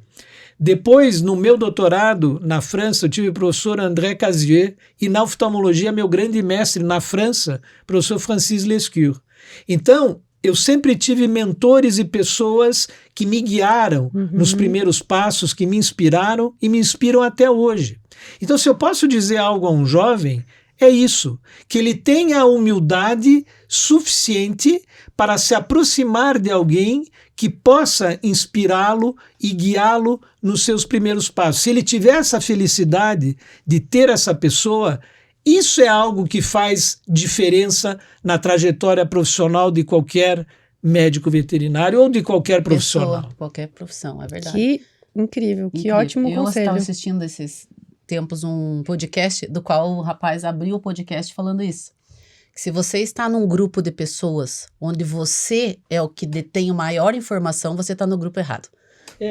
Depois, no meu doutorado, na França, eu tive o professor André Casier, e na oftalmologia, meu grande mestre na França, professor Francis Lescure. Então, eu sempre tive mentores e pessoas que me guiaram nos primeiros passos, que me inspiraram e me inspiram até hoje. Então, se eu posso dizer algo a um jovem, é isso, que ele tenha a humildade suficiente para se aproximar de alguém que possa inspirá-lo e guiá-lo nos seus primeiros passos. Se ele tiver essa felicidade de ter essa pessoa, isso é algo que faz diferença na trajetória profissional de qualquer médico veterinário ou de qualquer profissional. Pessoa, qualquer profissão, é verdade. Que incrível, que ótimo Eu conselho. estava assistindo esses tempos um podcast do qual o rapaz abriu o podcast falando isso. Que se você está num grupo de pessoas onde você é o que detém a maior informação, você está no grupo errado.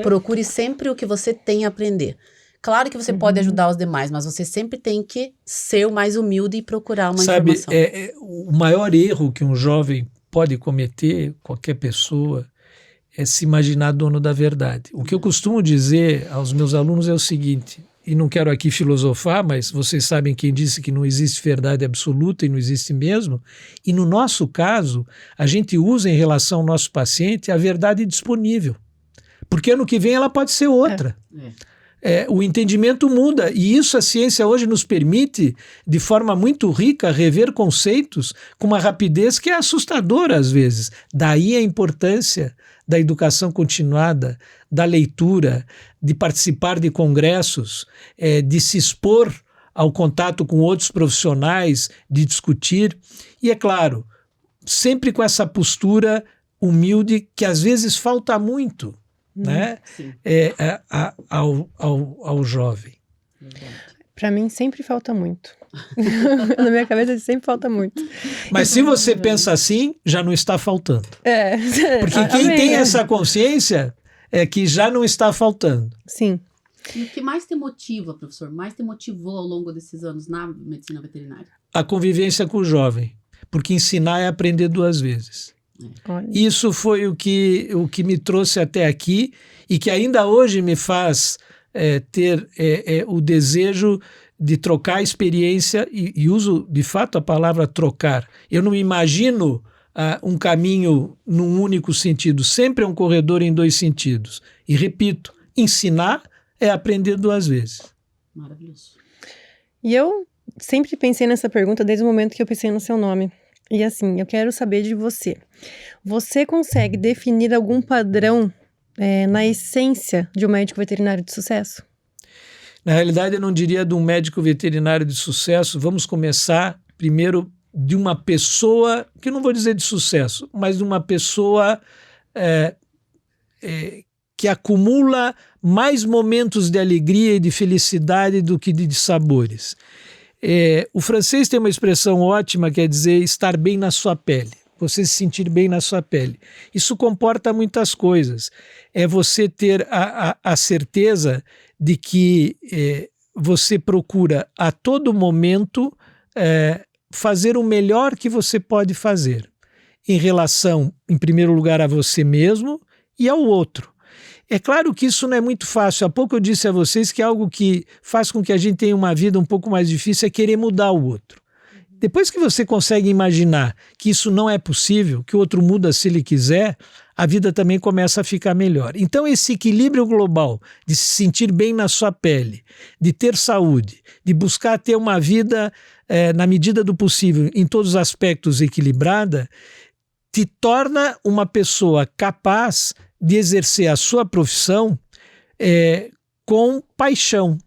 Procure sempre o que você tem a aprender. Claro que você pode ajudar os demais, mas você sempre tem que ser o mais humilde e procurar uma informação. O maior erro que um jovem pode cometer, qualquer pessoa, é se imaginar dono da verdade. O que eu costumo dizer aos meus alunos é o seguinte, e não quero aqui filosofar, mas vocês sabem quem disse que não existe verdade absoluta e não existe mesmo, e no nosso caso, a gente usa em relação ao nosso paciente a verdade disponível, porque ano que vem ela pode ser outra. O entendimento muda, e isso a ciência hoje nos permite, de forma muito rica, rever conceitos com uma rapidez que é assustadora às vezes. Daí a importância da educação continuada, da leitura, de participar de congressos, de se expor ao contato com outros profissionais, de discutir. E é claro, sempre com essa postura humilde que às vezes falta muito, né? Ao jovem. Para mim sempre falta muito. Na minha cabeça sempre falta muito. Mas se você pensa assim, já não está faltando. Porque quem Amém. tem essa consciência é que já não está faltando. Sim. E o que mais te motiva, professor? Mais te motivou ao longo desses anos na medicina veterinária? A convivência com o jovem. Porque ensinar é aprender duas vezes. Olha. Isso foi o que me trouxe até aqui e que ainda hoje me faz ter o desejo de trocar a experiência e uso de fato a palavra trocar. Eu não me imagino um caminho num único sentido, sempre é um corredor em dois sentidos. E repito, ensinar é aprender duas vezes. Maravilhoso. E eu sempre pensei nessa pergunta desde o momento que eu pensei no seu nome. E assim, eu quero saber de você. Você consegue definir algum padrão na essência de um médico veterinário de sucesso? Na realidade, eu não diria de um médico veterinário de sucesso. Vamos começar primeiro de uma pessoa, que eu não vou dizer de sucesso, mas de uma pessoa que acumula mais momentos de alegria e de felicidade do que de sabores. O francês tem uma expressão ótima, quer dizer estar bem na sua pele, você se sentir bem na sua pele. Isso comporta muitas coisas. É você ter a certeza de que você procura a todo momento fazer o melhor que você pode fazer em relação, em primeiro lugar, a você mesmo e ao outro. É claro que isso não é muito fácil. Há pouco eu disse a vocês que algo que faz com que a gente tenha uma vida um pouco mais difícil é querer mudar o outro. Depois que você consegue imaginar que isso não é possível, que o outro muda se ele quiser, a vida também começa a ficar melhor. Então esse equilíbrio global de se sentir bem na sua pele, de ter saúde, de buscar ter uma vida na medida do possível, em todos os aspectos equilibrada, te torna uma pessoa capaz de exercer a sua profissão com paixão.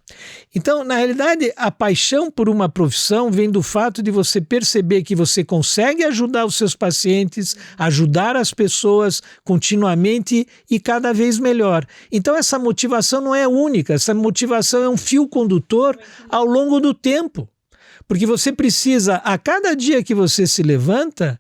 Então, na realidade, a paixão por uma profissão vem do fato de você perceber que você consegue ajudar os seus pacientes, ajudar as pessoas continuamente e cada vez melhor. Então, essa motivação não é única, essa motivação é um fio condutor ao longo do tempo. Porque você precisa, a cada dia que você se levanta,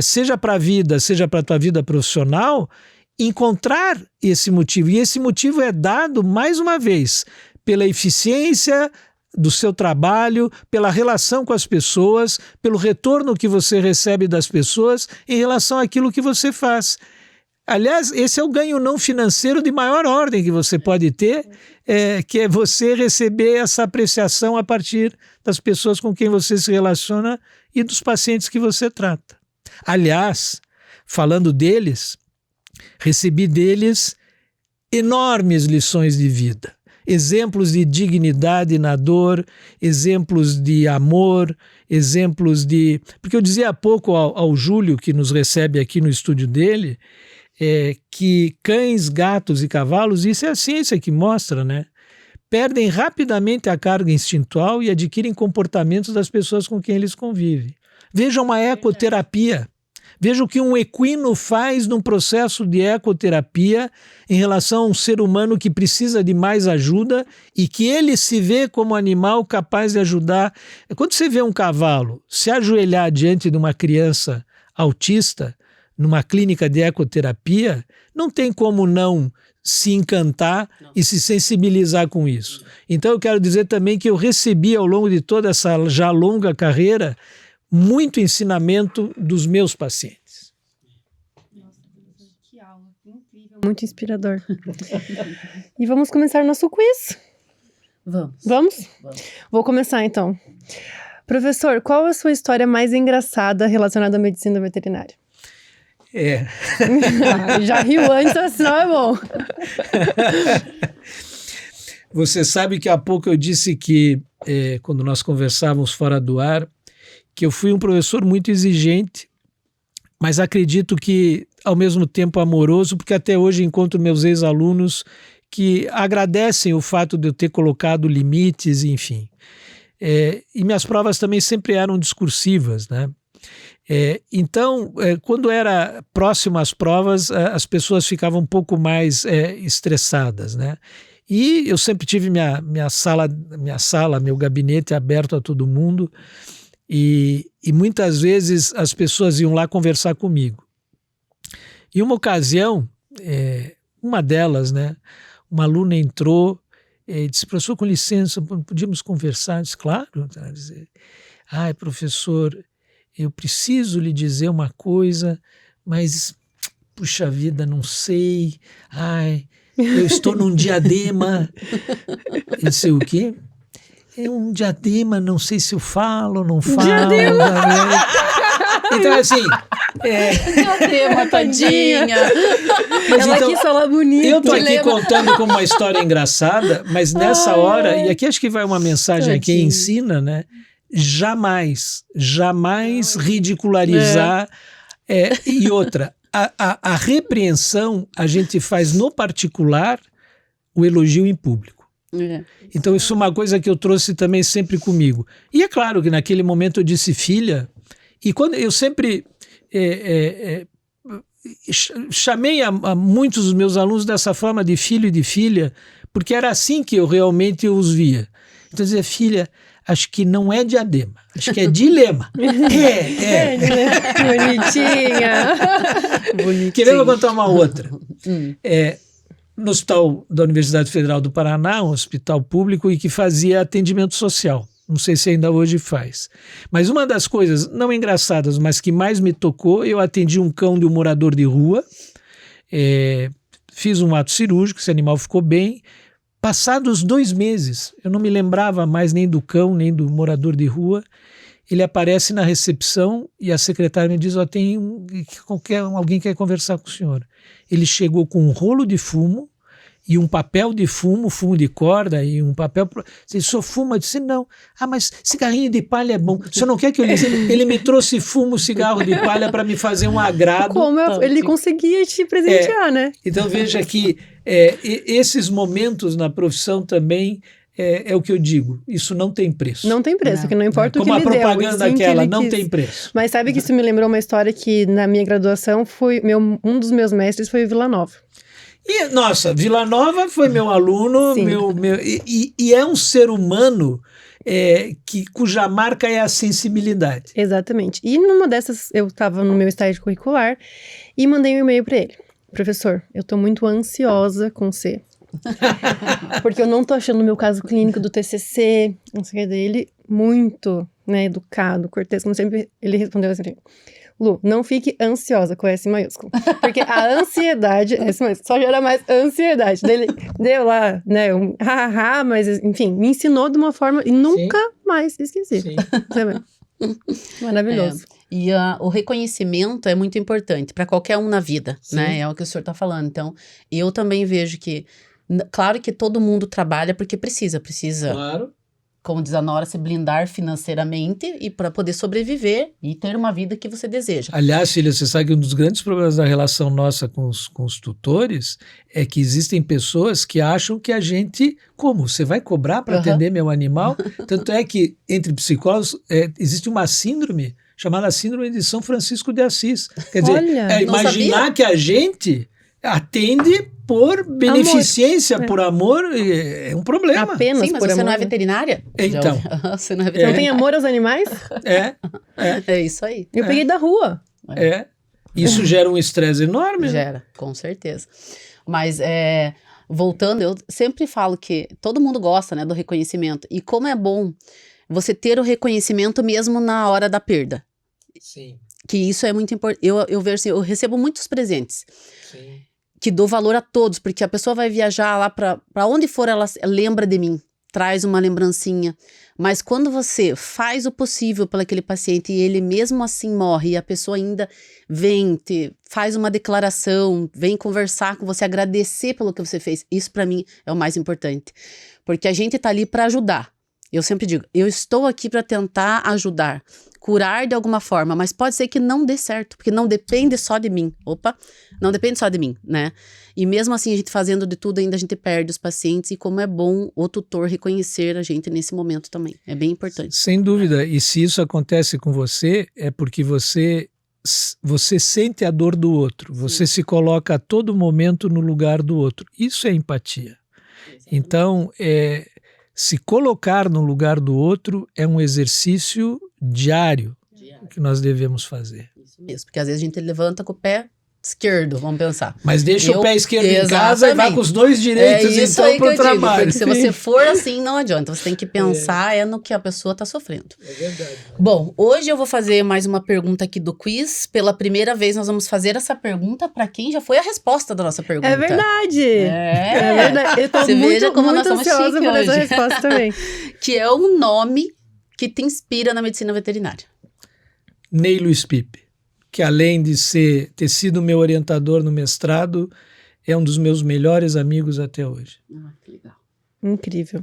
seja para a vida, seja para a tua vida profissional, encontrar esse motivo. E esse motivo é dado, mais uma vez, pela eficiência do seu trabalho, pela relação com as pessoas, pelo retorno que você recebe das pessoas em relação àquilo que você faz. Aliás, esse é o ganho não financeiro de maior ordem que você pode ter, que é você receber essa apreciação a partir das pessoas com quem você se relaciona e dos pacientes que você trata. Aliás, falando deles, recebi deles enormes lições de vida. exemplos de dignidade na dor, exemplos de amor, exemplos de... Porque eu dizia há pouco ao Júlio, que nos recebe aqui no estúdio dele, que cães, gatos e cavalos, isso é a ciência que mostra, né? Perdem rapidamente a carga instintual e adquirem comportamentos das pessoas com quem eles convivem. Veja uma ecoterapia. Veja o que um equino faz num processo de ecoterapia em relação a um ser humano que precisa de mais ajuda e que ele se vê como animal capaz de ajudar. Quando você vê um cavalo se ajoelhar diante de uma criança autista numa clínica de ecoterapia, não tem como não se encantar e se sensibilizar com isso. Então eu quero dizer também que eu recebi ao longo de toda essa já longa carreira muito ensinamento dos meus pacientes. Nossa, que aula, incrível. Muito inspirador. E vamos começar nosso quiz. Vamos? Vou começar então. Professor, qual a sua história mais engraçada relacionada à medicina veterinária? Já riu antes, assim, não é bom. Você sabe que há pouco eu disse que, quando nós conversávamos fora do ar, que eu fui um professor muito exigente, mas acredito que, ao mesmo tempo, amoroso, porque até hoje encontro meus ex-alunos que agradecem o fato de eu ter colocado limites, enfim. E minhas provas também sempre eram discursivas, né? Então, quando era próximo às provas, as pessoas ficavam um pouco mais estressadas, né? E eu sempre tive minha sala, meu gabinete aberto a todo mundo, e muitas vezes as pessoas iam lá conversar comigo. E uma ocasião, uma delas, né, uma aluna entrou e disse: professor, com licença, podíamos conversar? Eu disse: claro. Ela disse: ai, professor, eu preciso lhe dizer uma coisa, mas, puxa vida, não sei. Ai, eu estou num diadema. Eu disse: o quê? É um diadema, não sei se eu falo ou não falo. Diadema! Então, assim... Diadema, tadinha. Mas ela então, quis falar bonito. eu tô aqui contando como uma história engraçada, mas nessa hora, e aqui acho que vai uma mensagem a quem ensina, né? Jamais ridicularizar. E outra, a repreensão a gente faz no particular, o elogio em público. Então isso é uma coisa que eu trouxe também sempre comigo. E é claro que naquele momento eu disse filha, e quando eu sempre chamei a muitos dos meus alunos dessa forma de filho e de filha, porque era assim que eu realmente os via. Então eu dizia: filha, acho que não é diadema, acho que é dilema. Bonitinha. Querendo contar uma outra. No hospital da Universidade Federal do Paraná, um hospital público e que fazia atendimento social. Não sei se ainda hoje faz. Mas uma das coisas, não engraçadas, mas que mais me tocou, eu atendi um cão de um morador de rua, fiz um ato cirúrgico, esse animal ficou bem. Passados 2 meses, eu não me lembrava mais nem do cão, nem do morador de rua, ele aparece na recepção e a secretária me diz: alguém quer conversar com o senhor. Ele chegou com um rolo de fumo e um papel de fumo de corda e um papel... Se o senhor fuma? Eu disse: não. Ah, mas cigarrinho de palha é bom. O senhor não quer que eu lhe... Ele me trouxe cigarro de palha para me fazer um agrado. Como ele conseguia te presentear, né? Então veja que esses momentos na profissão também... É o que eu digo, isso não tem preço. Não tem preço, que não importa o que ele deu. Como a propaganda aquela, não tem preço. Mas sabe que isso me lembrou uma história que na minha graduação um dos meus mestres foi o Vila Nova. E, nossa, Vila Nova foi meu aluno, e é um ser humano cuja marca é a sensibilidade. Exatamente. E numa dessas, eu estava no meu estágio curricular e mandei um e-mail para ele: professor, eu estou muito ansiosa com você. Porque eu não tô achando o meu caso clínico do TCC, não sei o que dele, muito, né, educado, cortês, como sempre. Ele respondeu assim: Lu, não fique ansiosa com S maiúsculo, porque a ansiedade, só gera mais ansiedade. Dele deu lá, né, mas enfim, me ensinou de uma forma e nunca mais esqueci. Maravilhoso. E o reconhecimento é muito importante para qualquer um na vida, né? É o que o senhor está falando. Então, eu também vejo que Claro que todo mundo trabalha porque precisa, Claro. como diz a Nora, se blindar financeiramente e para poder sobreviver e ter uma vida que você deseja. Aliás, filha, você sabe que um dos grandes problemas da relação nossa com os tutores é que existem pessoas que acham que a gente, como? Você vai cobrar para atender meu animal? Tanto é que entre psicólogos existe uma síndrome chamada síndrome de São Francisco de Assis. Quer dizer, Olha, imaginar que a gente atende por beneficência, por amor, é um problema. apenas Sim, mas por você amor. não é veterinária? Então. Você não é Não veterinária. tem amor aos animais? É isso aí. Eu peguei da rua. Isso gera um estresse enorme. Né? Gera, com certeza. Mas, voltando, eu sempre falo que todo mundo gosta, né, do reconhecimento. E como é bom você ter o reconhecimento mesmo na hora da perda. Sim, Que isso é muito importante. Eu vejo assim, eu recebo muitos presentes. sim. Que dou valor a todos, porque a pessoa vai viajar lá para onde for, ela lembra de mim, traz uma lembrancinha. Mas quando você faz o possível para aquele paciente e ele mesmo assim morre, e a pessoa ainda vem, faz uma declaração, vem conversar com você, agradecer pelo que você fez, isso para mim é o mais importante. Porque a gente tá ali para ajudar. Eu sempre digo, eu estou aqui para tentar ajudar, curar de alguma forma, mas pode ser que não dê certo, porque não depende só de mim. Não depende só de mim, né? E mesmo assim, a gente fazendo de tudo, ainda a gente perde os pacientes, e como é bom o tutor reconhecer a gente nesse momento também. É bem importante. Sem dúvida. E se isso acontece com você, é porque você sente a dor do outro. Você se coloca a todo momento no lugar do outro. Isso é empatia. Então, se colocar no lugar do outro é um exercício diário que nós devemos fazer. Isso mesmo, porque às vezes a gente levanta com o pé esquerdo, vamos pensar. Mas deixa o pé esquerdo em casa e vai com os dois direitos, isso então, aí para o que eu digo, trabalho. porque se você for assim, não adianta. Você tem que pensar no que a pessoa está sofrendo. É verdade. Bom, hoje eu vou fazer mais uma pergunta aqui do quiz. Pela primeira vez, nós vamos fazer essa pergunta para quem já foi a resposta da nossa pergunta. É verdade. É Verdade. Eu tô Você veja muito, como nós muito somos ansiosa chique por essa hoje. resposta também. Que é um nome que te inspira na medicina veterinária. Ney Luiz Pipe, que além de ter sido meu orientador no mestrado, é um dos meus melhores amigos até hoje. Que legal. Incrível.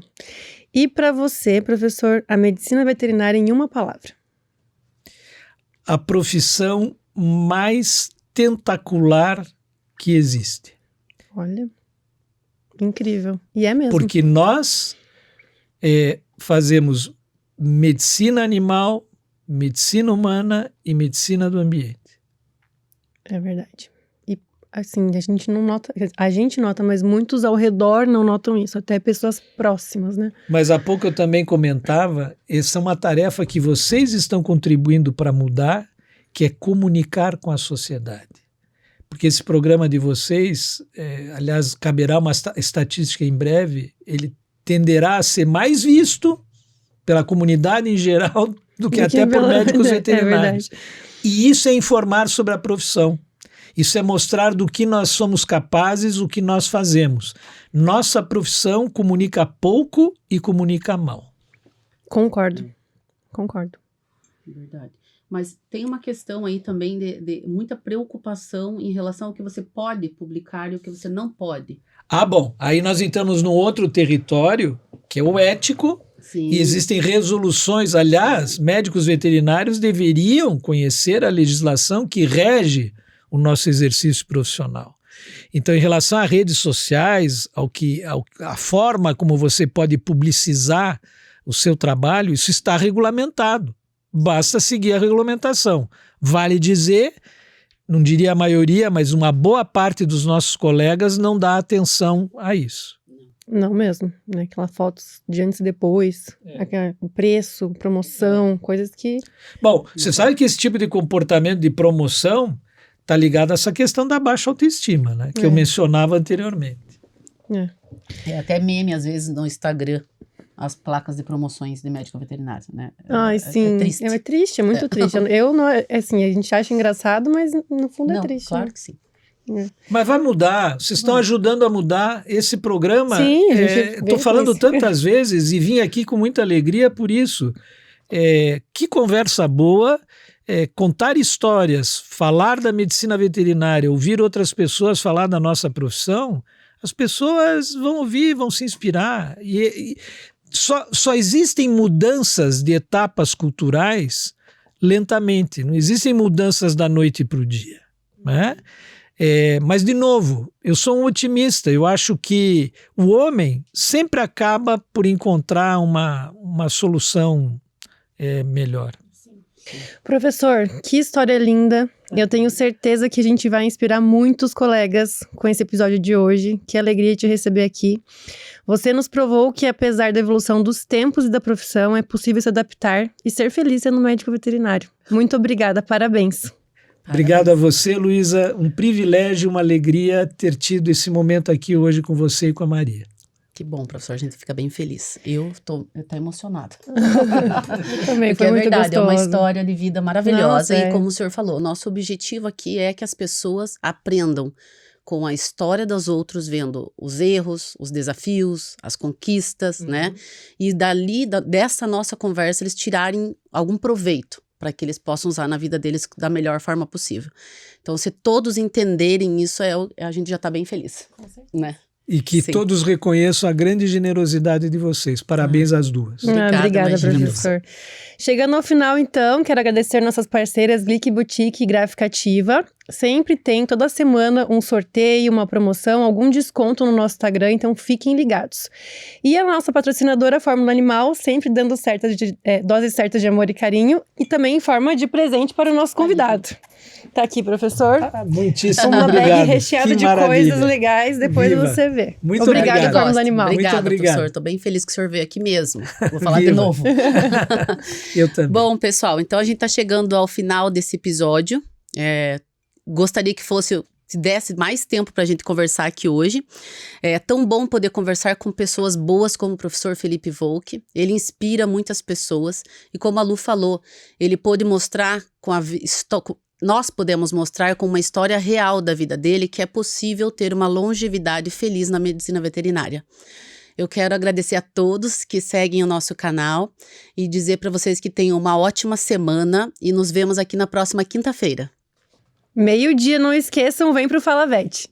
E para você, professor, a medicina veterinária em uma palavra? A profissão mais tentacular que existe. Olha, incrível. E é mesmo. Porque nós fazemos medicina animal, medicina humana e medicina do ambiente. É verdade. E assim, a gente nota, mas muitos ao redor não notam isso, até pessoas próximas, né? Mas há pouco eu também comentava, essa é uma tarefa que vocês estão contribuindo para mudar, que é comunicar com a sociedade. Porque esse programa de vocês, aliás, caberá uma estatística em breve, ele tenderá a ser mais visto pela comunidade em geral do que até por médicos veterinários. E isso é informar sobre a profissão. Isso é mostrar do que nós somos capazes, o que nós fazemos. Nossa profissão comunica pouco e comunica mal. Concordo. Verdade. Mas tem uma questão aí também de muita preocupação em relação ao que você pode publicar e o que você não pode. Bom, aí nós entramos num outro território, que é o ético. Sim. E existem resoluções, aliás, médicos veterinários deveriam conhecer a legislação que rege o nosso exercício profissional. Então, em relação a redes sociais, a forma como você pode publicizar o seu trabalho, isso está regulamentado. Basta seguir a regulamentação. Vale dizer, não diria a maioria, mas uma boa parte dos nossos colegas não dá atenção a isso. Não mesmo, né? Aquelas fotos de antes e depois, o preço, promoção, coisas que... Bom, você sabe que esse tipo de comportamento de promoção está ligado a essa questão da baixa autoestima, né? Que eu mencionava anteriormente. Até meme, às vezes, no Instagram, as placas de promoções de médico veterinário, né? Ai, sim. É triste. É triste, é muito triste. Eu não, assim, a gente acha engraçado, mas no fundo Não, é triste. claro né? que sim. Mas vai mudar, vocês estão ajudando a mudar esse programa. Sim, a gente estou falando tantas vezes e vim aqui com muita alegria por isso. Que conversa boa, contar histórias, falar da medicina veterinária, ouvir outras pessoas falar da nossa profissão, As pessoas vão ouvir, vão se inspirar. E só existem mudanças de etapas culturais lentamente. Não existem mudanças da noite para o dia, né? Mas, de novo, eu sou um otimista. Eu acho que o homem sempre acaba por encontrar uma solução melhor. Professor, que história linda. Eu tenho certeza que a gente vai inspirar muitos colegas com esse episódio de hoje. Que alegria te receber aqui. Você nos provou que, apesar da evolução dos tempos e da profissão, é possível se adaptar e ser feliz sendo médico veterinário. Muito obrigada, parabéns. Obrigado a você, Luísa. Um privilégio, uma alegria ter tido esse momento aqui hoje com você e com a Maria. Que bom, professor, a gente fica bem feliz. Eu tô emocionada. Também porque foi muito verdade, gostoso. É uma história de vida maravilhosa. Nossa, e como o senhor falou, nosso objetivo aqui é que as pessoas aprendam com a história dos outros, vendo os erros, os desafios, as conquistas, né? E dessa nossa conversa, eles tirarem algum proveito para que eles possam usar na vida deles da melhor forma possível. Então, se todos entenderem isso, a gente já está bem feliz, né? E que Sim. todos reconheçam a grande generosidade de vocês. Parabéns às duas. Obrigada, imagina. professor. Chegando ao final, então, quero agradecer nossas parceiras Glick Boutique e Gráfica Ativa. Sempre tem, toda semana, um sorteio, uma promoção, algum desconto no nosso Instagram, então fiquem ligados. E a nossa patrocinadora Fórmula Animal, sempre dando doses certas de amor e carinho, e também em forma de presente para o nosso convidado. Tá aqui, professor. Muitíssimo Uma obrigado. bag recheada Que de maravilha. coisas legais, depois Viva. você vê. Muito Obrigada, obrigado. Fórmula Animal. Obrigada, Muito obrigado. professor. Estou bem feliz que o senhor veio aqui mesmo. Vou falar de Viva. novo. Eu também. Bom, pessoal, então a gente está chegando ao final desse episódio. Gostaria que se desse mais tempo para a gente conversar aqui hoje. É tão bom poder conversar com pessoas boas como o professor Felipe Volk. Ele inspira muitas pessoas. E como a Lu falou, ele pôde mostrar nós podemos mostrar com uma história real da vida dele que é possível ter uma longevidade feliz na medicina veterinária. Eu quero agradecer a todos que seguem o nosso canal e dizer para vocês que tenham uma ótima semana e nos vemos aqui na próxima quinta-feira. 12:00, não esqueçam, vem pro Fala Vet.